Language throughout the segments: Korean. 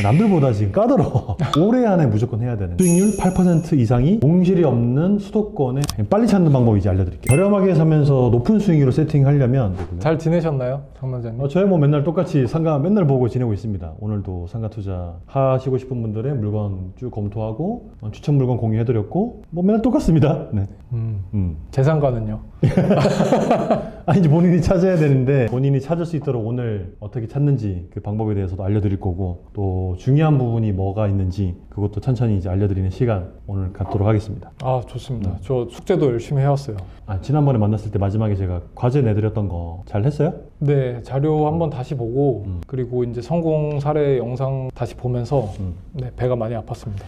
남들보다 지금 까다로워. 올해 안에 무조건 해야 되는 수익률 8% 이상이 공실이 없는 수도권에 빨리 찾는 방법 이제 알려드릴게요. 저렴하게 사면서 높은 수익률을 세팅하려면 잘 지내셨나요, 장난장님? 저희 뭐 맨날 똑같이 상가 맨날 보고 지내고 있습니다. 오늘도 상가 투자 하시고 싶은 분들의 물건 쭉 검토하고 추천 물건 공유해드렸고 뭐 맨날 똑같습니다. 네. 제 상가는요? 아니 이제 본인이 찾아야 되는데 본인이 찾을 수 있도록 오늘 어떻게 찾는지 그 방법에 대해서도 알려드릴 거고 또 중요한 부분이 뭐가 있는지 그것도 천천히 이제 알려드리는 시간 오늘 갖도록 하겠습니다. 아, 좋습니다. 저 숙제도 열심히 해왔어요. 지난번에 만났을 때 마지막에 제가 과제 내드렸던 거 잘 했어요? 네, 자료 한번 다시 보고 그리고 이제 성공 사례 영상 다시 보면서 네, 배가 많이 아팠습니다.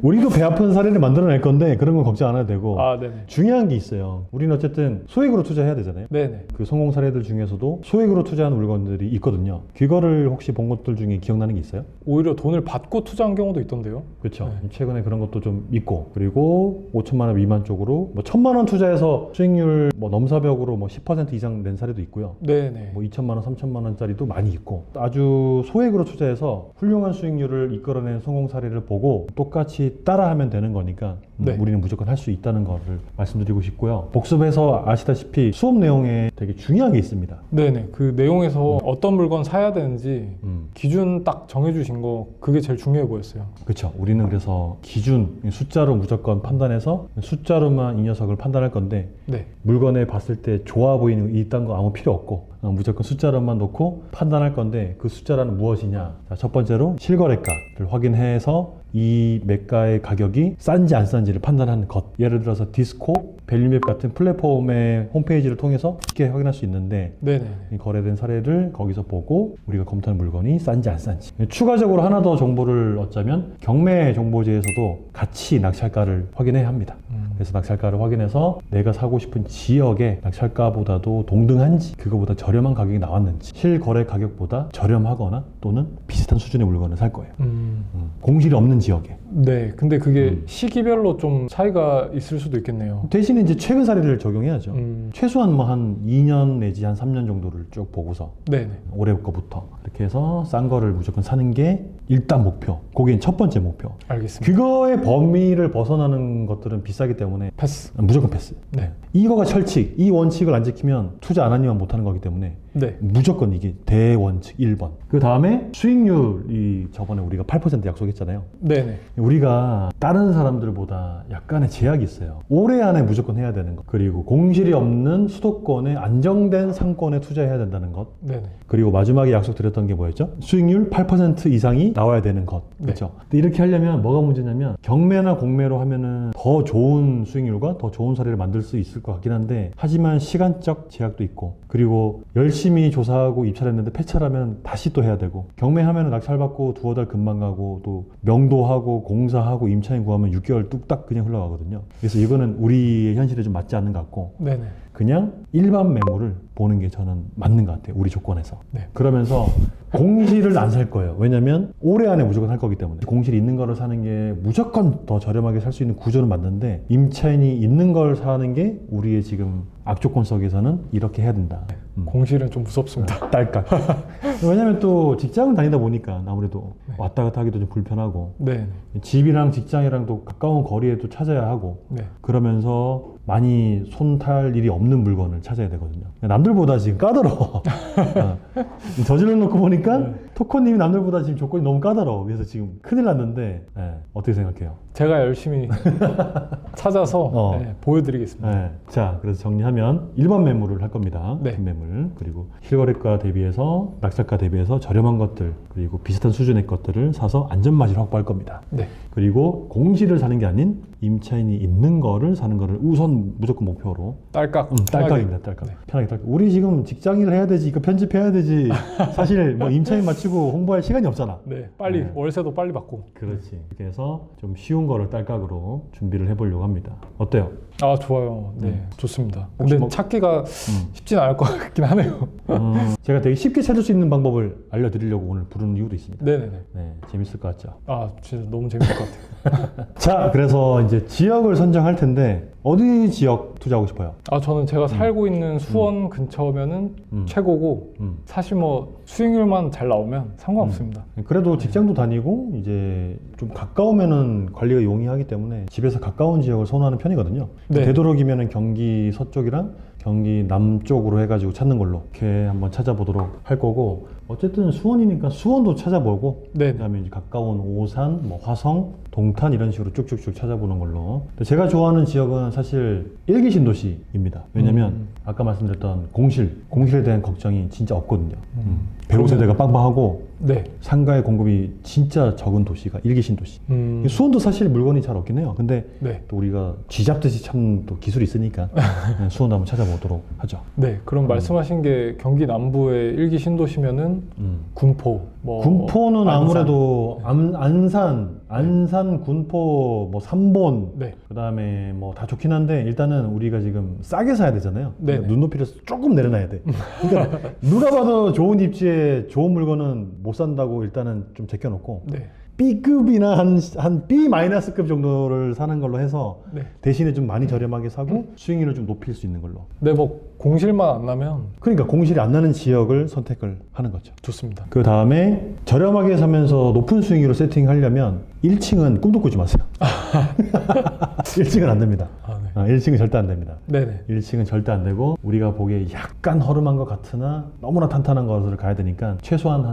우리도 배 아픈 사례를 만들어낼 건데 그런 건 걱정 안 해도 되고 아, 네네. 중요한 게 있어요. 우리는 어쨌든 소액으로 투자해야 되잖아요. 네네. 그 성공 사례들 중에서도 소액으로 투자하는 물건들이 있거든요. 그거를 혹시 본 것들 중에 기억나는 게 있어요? 오히려 돈을 받고 투자한 경우도 있던데요. 그렇죠. 네. 최근에 그런 것도 좀 있고 그리고 5천만 원 미만 쪽으로 뭐 1,000만 원 투자해서 수익률 뭐 넘사벽으로 뭐 10% 이상 낸 사례도 있고요. 네네. 뭐 2천만 원, 3천만 원짜리도 많이 있고 아주 소액으로 투자해서 훌륭한 수익률을 이끌어낸 성공 사례를 보고 똑같이 따라하면 되는 거니까 네. 우리는 무조건 할 수 있다는 거를 말씀드리고 싶고요. 복습해서 아시다시피 수업 내용에 되게 중요한 게 있습니다. 네네. 그 내용에서 어떤 물건 사야 되는지 기준 딱 정해주신 거 그게 제일 중요해 보였어요. 그렇죠. 우리는 그래서 기준 숫자로 무조건 판단해서 숫자로만 이 녀석을 판단할 건데 네. 물건에 봤을 때 좋아 보이는 이딴 거 아무 필요 없고 무조건 숫자로만 놓고 판단할 건데 그 숫자라는 무엇이냐. 자, 첫 번째로 실거래가를 확인해서 이 매가의 가격이 싼지 안 싼지를 판단하는 것. 예를 들어서 디스코, 밸류맵 같은 플랫폼의 홈페이지를 통해서 쉽게 확인할 수 있는데 네네. 이 거래된 사례를 거기서 보고 우리가 검토한 물건이 싼지 안 싼지. 추가적으로 하나 더 정보를 얻자면 경매 정보지에서도 같이 낙찰가를 확인해야 합니다. 그래서 낙찰가를 확인해서 내가 사고 싶은 지역의 낙찰가보다도 동등한지 그거보다 저렴한 가격이 나왔는지 실거래 가격보다 저렴하거나 또는 비슷한 수준의 물건을 살 거예요. 공실이 없는 지역에. 네. 근데 그게 시기별로 좀 차이가 있을 수도 있겠네요. 대신에 이제 최근 사례를 적용해야죠. 음. 최소한 뭐 한 2년 내지 한 3년 정도를 쭉 보고서 네네. 올해 거부터 이렇게 해서 싼 거를 무조건 사는 게 일단 목표. 그게 첫 번째 목표. 알겠습니다. 그거의 범위를 벗어나는 것들은 비싸기 때문에 패스. 무조건 패스. 네. 이거가 철칙, 이 원칙을 안 지키면 투자 안 하니만 못하는 거기 때문에 네. 무조건 이게 대원칙 1번. 그 다음에 수익률이 저번에 우리가 8% 약속했잖아요. 네네. 우리가 다른 사람들보다 약간의 제약이 있어요. 올해 안에 무조건 해야 되는 것. 그리고 공실이 없는 수도권에 안정된 상권에 투자해야 된다는 것. 네네. 그리고 마지막에 약속드렸던 게 뭐였죠? 수익률 8% 이상이 나와야 되는 것. 그렇죠? 근데 이렇게 하려면 뭐가 문제냐면 경매나 공매로 하면은 더 좋은 수익률과 더 좋은 사례를 만들 수 있을 것 같긴 한데 하지만 시간적 제약도 있고 그리고 열심히 조사하고 입찰했는데 폐차하면 다시 또 해야 되고 경매하면 낙찰받고 두어 달 금방 가고 또 명도하고 공사하고 임차인 구하면 6개월 뚝딱 그냥 흘러가거든요. 그래서 이거는 우리의 현실에 좀 맞지 않는 것 같고 네네. 그냥 일반 매물을 보는 게 저는 맞는 것 같아요. 우리 조건에서. 네. 그러면서 공실을 안 살 거예요. 왜냐면 올해 안에 무조건 살 거기 때문에. 공실이 있는 거를 사는 게 무조건 더 저렴하게 살 수 있는 구조는 맞는데 임차인이 있는 걸 사는 게 우리의 지금 악조건 속에서는 이렇게 해야 된다. 공실은 좀 무섭습니다. 딸깍. 왜냐면 또 직장을 다니다 보니까 아무래도 왔다 갔다 하기도 좀 불편하고 네. 집이랑 직장이랑도 가까운 거리에 또 찾아야 하고 네. 그러면서 많이 손탈 일이 없는 물건을 찾아야 되거든요. 남들보다 지금 까다로워. 저질러 놓고 보니까 토커님이 남들보다 지금 조건이 너무 까다로워. 그래서 지금 큰일 났는데 어떻게 생각해요? 제가 열심히 찾아서 네, 보여드리겠습니다. 네. 자, 그래서 정리하면 일반 매물을 할 겁니다. 네. 매물 그리고 실거래가 대비해서 낙찰가 대비해서 저렴한 것들 그리고 비슷한 수준의 것들을 사서 안전마진을 확보할 겁니다. 네. 그리고 공실을 사는 게 아닌 임차인이 있는 거를 사는 거를 우선 무조건 목표로 딸깍. 딸깍입니다. 딸깍. 네. 편하게 딸깍. 우리 지금 직장일을 해야 되지 이거 편집해야 되지 사실 뭐 임차인 맞추고 홍보할 시간이 없잖아. 네. 빨리 네. 월세도 빨리 받고. 그렇지. 이렇게 해서 좀 쉬운 거를 딸깍으로 준비를 해보려고 합니다. 어때요? 아, 좋아요. 네. 좋습니다. 혹시 근데 뭐- 찾기가 쉽진 않을 것 같긴 하네요. 제가 되게 쉽게 찾을 수 있는 방법을 알려드리려고 오늘 부르는 이유도 있습니다. 네네네. 네, 재밌을 것 같죠? 아, 진짜 너무 재밌을 것 같아요. 자, 그래서 이제 지역을 선정할 텐데 어디 지역 투자하고 싶어요? 아, 저는 제가 살고 있는 수원 근처면은 최고고 사실 뭐 수익률만 잘 나오면 된다면 상관없습니다. 그래도 직장도 다니고 이제 좀 가까우면은 관리가 용이하기 때문에 집에서 가까운 지역을 선호하는 편이거든요. 네. 되도록이면은 경기 서쪽이랑 경기 남쪽으로 해가지고 찾는 걸로 이렇게 한번 찾아보도록 할 거고, 어쨌든 수원이니까 수원도 찾아보고, 네. 그다음에 이제 가까운 오산, 뭐 화성, 동탄 이런 식으로 쭉쭉쭉 찾아보는 걸로. 근데 제가 좋아하는 지역은 사실 일기 신도시입니다. 왜냐면 아까 말씀드렸던 공실에 대한 걱정이 진짜 없거든요. 배우 세대가 빵빵하고 네. 상가의 공급이 진짜 적은 도시가 일기 신도시. 수원도 사실 물건이 잘 없긴 해요. 근데 네. 또 우리가 쥐잡듯이 참 또 기술이 있으니까 수원도 한번 찾아보도록 하죠. 네. 그럼 말씀하신 게 경기 남부의 일기 신도시면은 군포, 뭐 군포는 안산. 아무래도 안산, 군포, 뭐 삼본, 네. 그다음에 뭐 다 좋긴 한데 일단은 우리가 지금 싸게 사야 되잖아요. 네. 눈높이를 조금 내려놔야 돼. 그러니까 누가 봐도 좋은 입지에 좋은 물건은 못 산다고 일단은 좀 제껴놓고 네. B급이나 한 B-급 정도를 사는 걸로 해서 네. 대신에 좀 많이 저렴하게 사고 수익률을 좀 높일 수 있는 걸로. 네, 뭐 공실만 안 나면 그러니까 공실이 안 나는 지역을 선택을 하는 거죠. 좋습니다. 그 다음에 저렴하게 사면서 높은 수익률을 세팅하려면 1층은 꿈도 꾸지 마세요. 1층은 안 됩니다. 아, 네. 1층은 절대 안 됩니다. 네네. 1층은 절대 안 되고 우리가 보기에 약간 허름한 것 같으나 너무나 탄탄한 것을 가야 되니까 최소한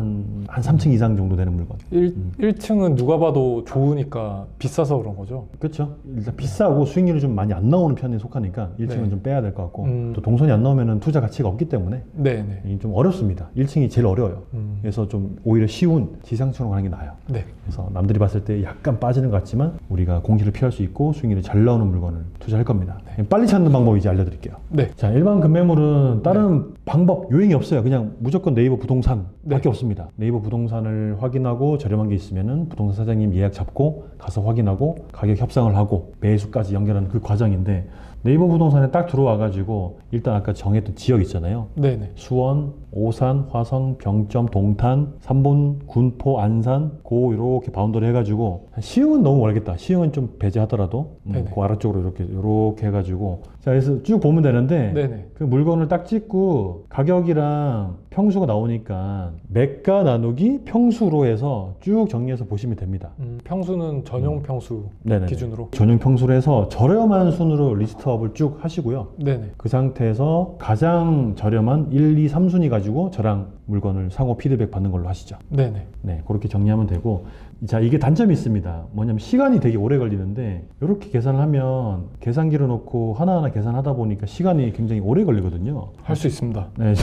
한 3층 이상 정도 되는 물건. 1층은 누가 봐도 좋으니까 비싸서 그런 거죠. 그렇죠. 일단 비싸고 수익률이 좀 많이 안 나오는 편에 속하니까 1층은 네. 좀 빼야 될 것 같고 또 동선이 안 나오면 투자 가치가 없기 때문에 네네. 좀 어렵습니다. 1층이 제일 어려워요. 그래서 좀 오히려 쉬운 지상층으로 가는 게 나아요. 네. 그래서 남들이 봤을 때 약간 빠지는 것 같지만 우리가 공실을 피할 수 있고 수익률이 잘 나오는 물건을 투자할 겁니다. 빨리 찾는 방법 이제 알려드릴게요. 네. 자, 일반 급매물은 다른 방법 요인이 없어요. 그냥 무조건 네이버 부동산 밖에 네. 없습니다. 네이버 부동산을 확인하고 저렴한 게 있으면은 부동산 사장님 예약 잡고 가서 확인하고 가격 협상을 하고 매수까지 연결하는 그 과정인데, 네이버 부동산에 딱 들어와 가지고 일단 아까 정했던 지역 있잖아요. 네네. 수원, 오산, 화성, 병점, 동탄, 삼본, 군포, 안산, 고 이렇게 바운더리 해가지고, 시흥은 너무 멀겠다. 시흥은 좀 배제하더라도 네네. 그 아래쪽으로 이렇게 해가지고, 자, 그래서 쭉 보면 되는데 네네. 그 물건을 딱 찍고 가격이랑 평수가 나오니까 매가 나누기 평수로 해서 쭉 정리해서 보시면 됩니다. 평수는 전용 평수 네네. 기준으로. 전용 평수로 해서 저렴한 순으로 리스트업을 쭉 하시고요. 네네. 그 상태에서 가장 저렴한 1, 2, 3순위 가지고 저랑 물건을 상호 피드백 받는 걸로 하시죠. 네네. 네, 그렇게 정리하면 되고, 자, 이게 단점이 있습니다. 뭐냐면 시간이 되게 오래 걸리는데, 이렇게 계산을 하면 계산기를 놓고 하나하나 계산하다 보니까 시간이 굉장히 오래 걸리거든요. 할 수 있습니다. 네,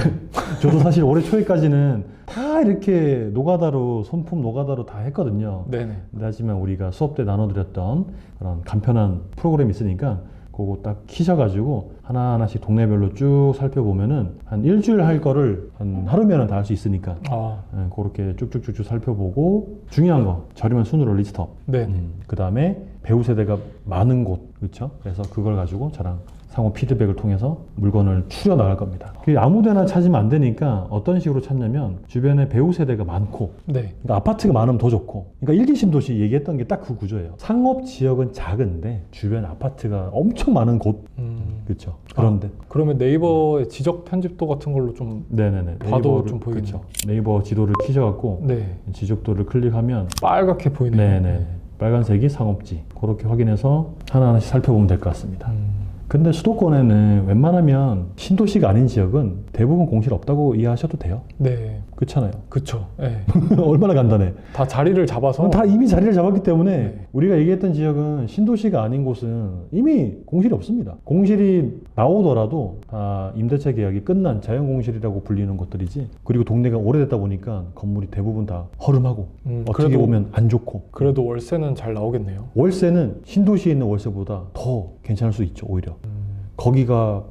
저도 사실 올해 초에까지는 다 이렇게 노가다로, 손품 노가다로 다 했거든요. 네네. 하지만 우리가 수업 때 나눠드렸던 그런 간편한 프로그램이 있으니까 그거 딱 키셔가지고 하나하나씩 동네별로 쭉 살펴보면은 한 일주일 할 거를 한 하루면은 다 할 수 있으니까 아, 그렇게 쭉쭉쭉쭉 살펴보고, 중요한 거 저렴한 순으로 리스트업. 네네. 그 다음에 배우 세대가 많은 곳, 그렇죠? 그래서 그걸 가지고 저랑 상호 피드백을 통해서 물건을 추려 나갈 겁니다. 그게 아무데나 찾으면 안 되니까 어떤 식으로 찾냐면 주변에 배우 세대가 많고, 네. 그러니까 아파트가 많으면 더 좋고, 그러니까 일기신도시 얘기했던 게 딱 그 구조예요. 상업 지역은 작은데 주변 아파트가 엄청 많은 곳, 그렇죠? 그런데 그러면 네이버의 지적 편집도 같은 걸로 좀 네네네. 봐도 좀 보이겠네요. 그쵸. 네이버 지도를 키셔갖고 네. 지적도를 클릭하면 빨갛게 보이네요. 네네. 빨간색이 상업지. 그렇게 확인해서 하나하나씩 살펴보면 될 것 같습니다. 근데 수도권에는 웬만하면 신도시가 아닌 지역은 대부분 공실 없다고 이해하셔도 돼요. 네. 그렇잖아요. 그쵸. 네. 얼마나 간단해. 다 자리를 잡아서. 다 이미 자리를 잡았기 때문에 네. 우리가 얘기했던 지역은 신도시가 아닌 곳은 이미 공실이 없습니다. 공실이 나오더라도 다 임대차 계약이 끝난 자연공실이라고 불리는 것들이지, 그리고 동네가 오래됐다 보니까 건물이 대부분 다 허름하고 어떻게 그래도- 보면 안 좋고, 그래도 월세는 잘 나오겠네요. 월세는 신도시에 있는 월세보다 더 괜찮을 수 있죠. 오히려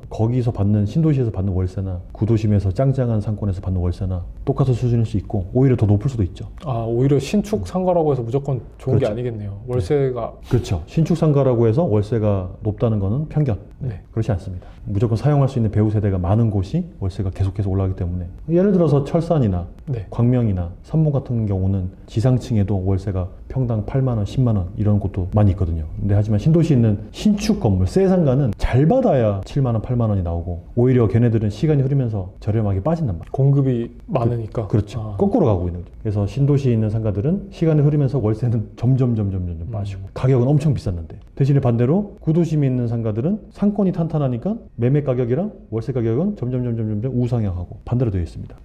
거기서 받는, 신도시에서 받는 월세나 구도심에서 짱짱한 상권에서 받는 월세나 똑같은 수준일 수 있고 오히려 더 높을 수도 있죠. 아, 오히려 신축 상가라고 해서 무조건 좋은 게 그렇죠. 아니겠네요. 월세가. 그렇죠. 신축 상가라고 해서 월세가 높다는 것은 편견. 네. 그렇지 않습니다. 무조건 사용할 수 있는 배우 세대가 많은 곳이 월세가 계속해서 올라가기 때문에, 예를 들어서 철산이나 네. 광명이나 삼봉 같은 경우는 지상층에도 월세가 평당 8만 원, 10만 원 이런 곳도 많이 있거든요. 근데 하지만 신도시에 있는 신축 건물, 새 상가는 잘 받아야 7만 원, 8만 원이 나오고 오히려 걔네들은 시간이 흐르면서 저렴하게 빠진단 말이에요. 공급이 많으니까. 그렇죠. 아. 거꾸로 가고 있는 거죠. 그래서 신도시에 있는 상가들은 시간이 흐르면서 월세는 점점 빠지고 가격은 엄청 비쌌는데 대신에 반대로 구도심에 있는 상가들은 상권이 탄탄하니까 매매 가격이랑 월세 가격은 점점 우상향하고 반대로 되어 있습니다.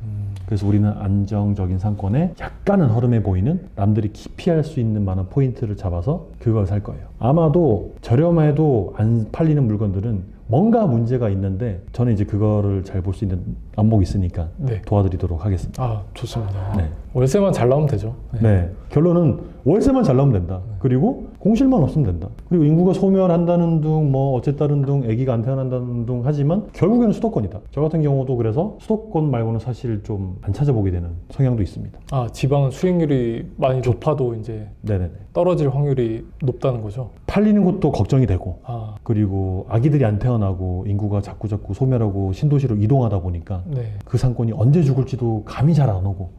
그래서 우리는 안정적인 상권에 약간은 허름해 보이는 남들이 기피할 수 있는 많은 포인트를 잡아서 그걸 살 거예요. 아마도 저렴해도 안 팔리는 물건들은 뭔가 문제가 있는데 저는 이제 그거를 잘 볼 수 있는 안목이 있으니까 네. 도와드리도록 하겠습니다. 아, 좋습니다. 네. 월세만 잘 나오면 되죠. 네. 결론은 월세만 잘 나오면 된다. 그리고 공실만 없으면 된다. 그리고 인구가 소멸한다는 둥, 뭐 어쨌다는 둥, 아기가 안 태어난다는 둥 하지만 결국에는 수도권이다. 저 같은 경우도 그래서 수도권 말고는 사실 좀 안 찾아보게 되는 성향도 있습니다. 아, 지방은 수익률이 많이 높아도 이제 네네네. 떨어질 확률이 높다는 거죠. 팔리는 것도 걱정이 되고 아, 그리고 아기들이 안 태어나고 인구가 자꾸 소멸하고 신도시로 이동하다 보니까 네. 그 상권이 언제 죽을지도 감이 잘 안 오고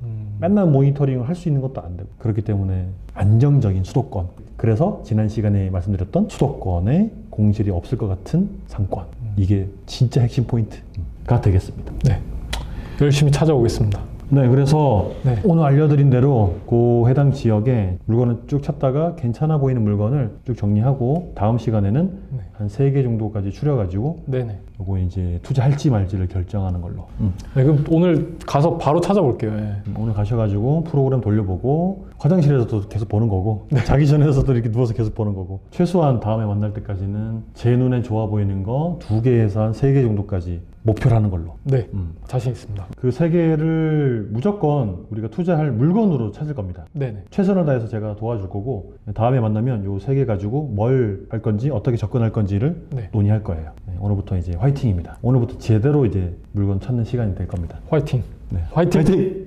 맨날 모니터링을 할 수 있는 것도 안 되고 그렇기 때문에 안정적인 수도권 그래서 지난 시간에 말씀드렸던 수도권에 공실이 없을 것 같은 상권 이게 진짜 핵심 포인트가 되겠습니다. 네. 열심히 찾아오겠습니다. 네, 그래서 네. 오늘 알려드린 대로 그 해당 지역에 물건을 쭉 찾다가 괜찮아 보이는 물건을 쭉 정리하고 다음 시간에는 네. 한 3개 정도까지 추려가지고 네네. 요거 이제 투자할지 말지를 결정하는 걸로. 네, 그럼 오늘 가서 바로 찾아볼게요. 예. 오늘 가셔가지고 프로그램 돌려보고 화장실에서도 계속 보는 거고 자기 전에서도 이렇게 누워서 계속 보는 거고 최소한 다음에 만날 때까지는 제 눈에 좋아 보이는 거 2개에서 한 3개 정도까지 목표를 하는 걸로. 네, 자신 있습니다. 그 3개를 무조건 우리가 투자할 물건으로 찾을 겁니다. 네네. 최선을 다해서 제가 도와줄 거고 다음에 만나면 요 3개 가지고 뭘 할 건지 어떻게 접근할 건지를 네. 논의할 거예요. 네, 오늘부터 이제 화이팅입니다. 오늘부터 제대로 이제 물건 찾는 시간이 될 겁니다. 화이팅. 네. 화이팅! 화이팅!